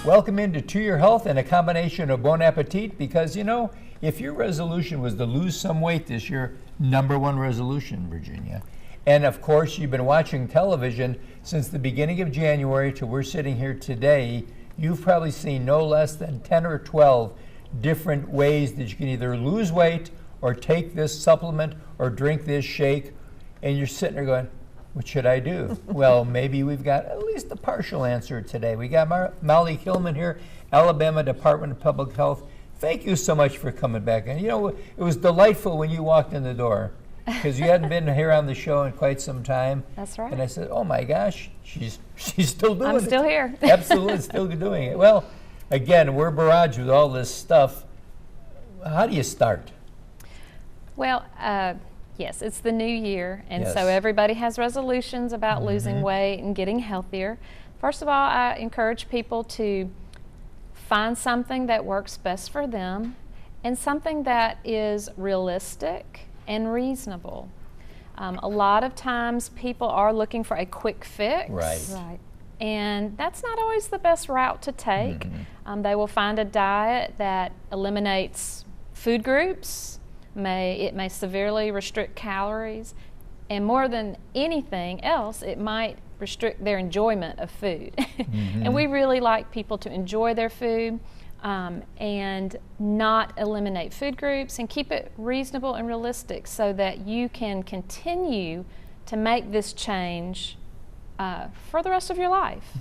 Welcome into To Your Health and a combination of Bon Appetit, because you know, if your resolution was to lose some weight this year, #1 resolution, Virginia, and of course you've been watching television since the beginning of January till we're sitting here today, you've probably seen no less than 10 or 12 different ways that you can either lose weight or take this supplement or drink this shake, and you're sitting there going, what should I do? Well, maybe we've got at least a partial answer today. We got Molly Killman here, Alabama Department of Public Health. Thank you so much for coming back. And you know, it was delightful when you walked in the door, because you hadn't been here on the show in quite some time. That's right. And I said, oh my gosh, she's still doing it. I'm still here. Absolutely, still doing it. Well, again, we're barraged with all this stuff. How do you start? Well, yes, it's the new year, and Yes. so everybody has resolutions about losing weight and getting healthier. First of all, I encourage people to find something that works best for them and something that is realistic and reasonable. A lot of times people are looking for a quick fix. Right. And that's not always the best route to take. They will find a diet that eliminates food groups, it may severely restrict calories, and more than anything else, it might restrict their enjoyment of food. And we really like people to enjoy their food and not eliminate food groups, and keep it reasonable and realistic so that you can continue to make this change for the rest of your life.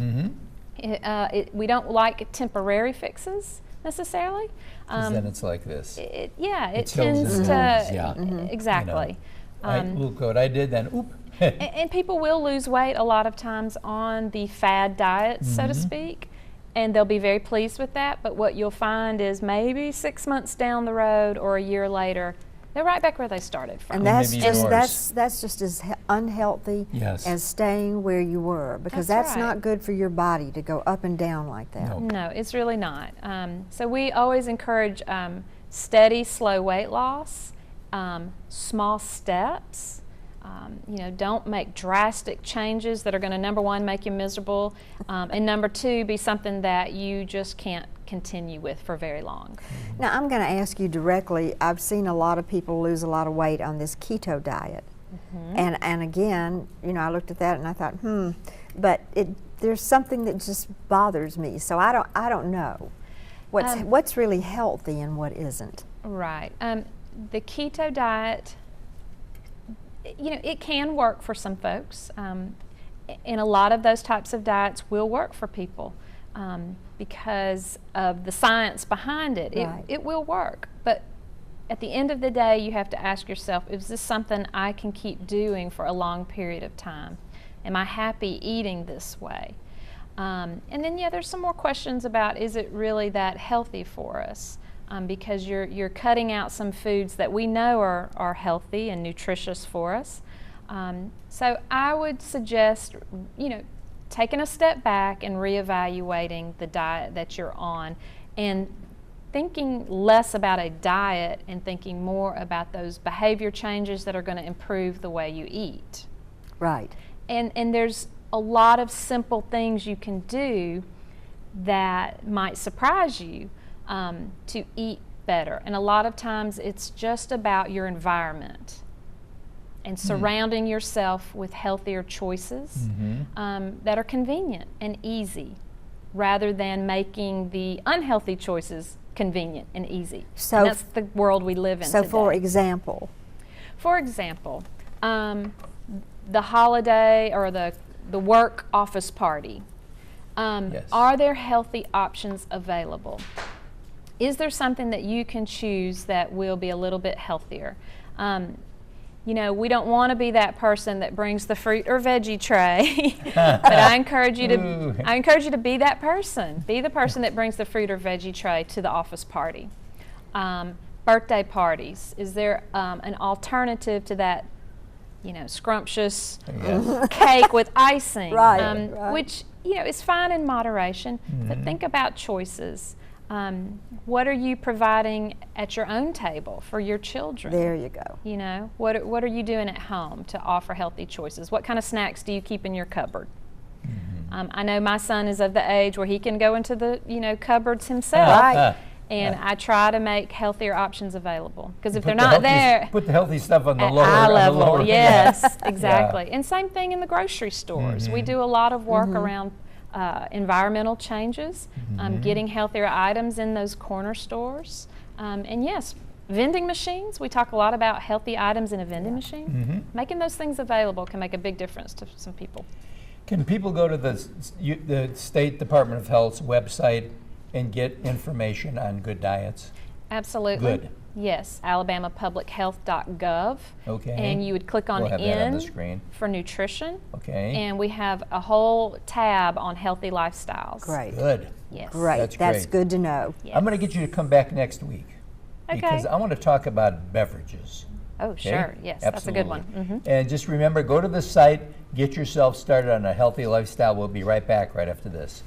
We don't like temporary fixes necessarily. Because then it's like this. It It's tends hills and to, hills, yeah. exactly. Look what I did then. Oop. And people will lose weight a lot of times on the fad diets, so to speak, and they'll be very pleased with that. But what you'll find is maybe 6 months down the road or a year later, they're right back where they started from. And that's maybe just yours. that's just as unhealthy Yes. as staying where you were, because That's that's right. not good for your body to go up and down like that. No. No, it's really not. So we always encourage steady, slow weight loss, small steps. Don't make drastic changes that are going to, #1, make you miserable, and #2, be something that you just can't continue with for very long. Now I'm going to ask you directly. I've seen a lot of people lose a lot of weight on this keto diet, and again, I looked at that and I thought, but there's something that just bothers me. So I don't know what's really healthy and what isn't. Right. The keto diet, it can work for some folks, and a lot of those types of diets will work for people because of the science behind it. Right. It will work, but at the end of the day, you have to ask yourself, is this something I can keep doing for a long period of time? Am I happy eating this way? And then, there's some more questions about, is it really that healthy for us? Because you're cutting out some foods that we know are healthy and nutritious for us. So I would suggest, taking a step back and reevaluating the diet that you're on, and thinking less about a diet and thinking more about those behavior changes that are going to improve the way you eat. Right. And there's a lot of simple things you can do that might surprise you to eat better. And a lot of times it's just about your environment and surrounding yourself with healthier choices that are convenient and easy, rather than making the unhealthy choices convenient and easy. So and that's the world we live in So today. for example, the holiday or the work office party. Yes. Are there healthy options available? Is there something that you can choose that will be a little bit healthier? We don't want to be that person that brings the fruit or veggie tray, but I encourage you to be that person. Be the person that brings the fruit or veggie tray to the office party. Birthday parties. Is there an alternative to that, scrumptious cake with icing? Right. Which, is fine in moderation, but think about choices. What are you providing at your own table for your children? There you go. What are you doing at home to offer healthy choices? What kind of snacks do you keep in your cupboard? I know my son is of the age where he can go into the cupboards himself. Right. And I try to make healthier options available, because if Put they're the not healthy- there Put the healthy stuff on the at lower eye on the level, lower- yes, Yeah. exactly. And same thing in the grocery stores. We do a lot of work around environmental changes, getting healthier items in those corner stores, and yes, vending machines. We talk a lot about healthy items in a vending machine. Making those things available can make a big difference to some people. Can people go to the State Department of Health's website and get information on good diets? Absolutely. Good. Yes, alabamapublichealth.gov. Okay. And you would click on We'll have that on the N screen. for nutrition. Okay. And we have a whole tab on healthy lifestyles. Great. Good. Yes. Great. That's That's great. good to know. Yes. I'm going to get you to come back next week. Because Okay. I want to talk about beverages. Oh, Okay? sure. Yes, that's a good one. Absolutely. And just remember, go to the site, get yourself started on a healthy lifestyle. We'll be right back right after this.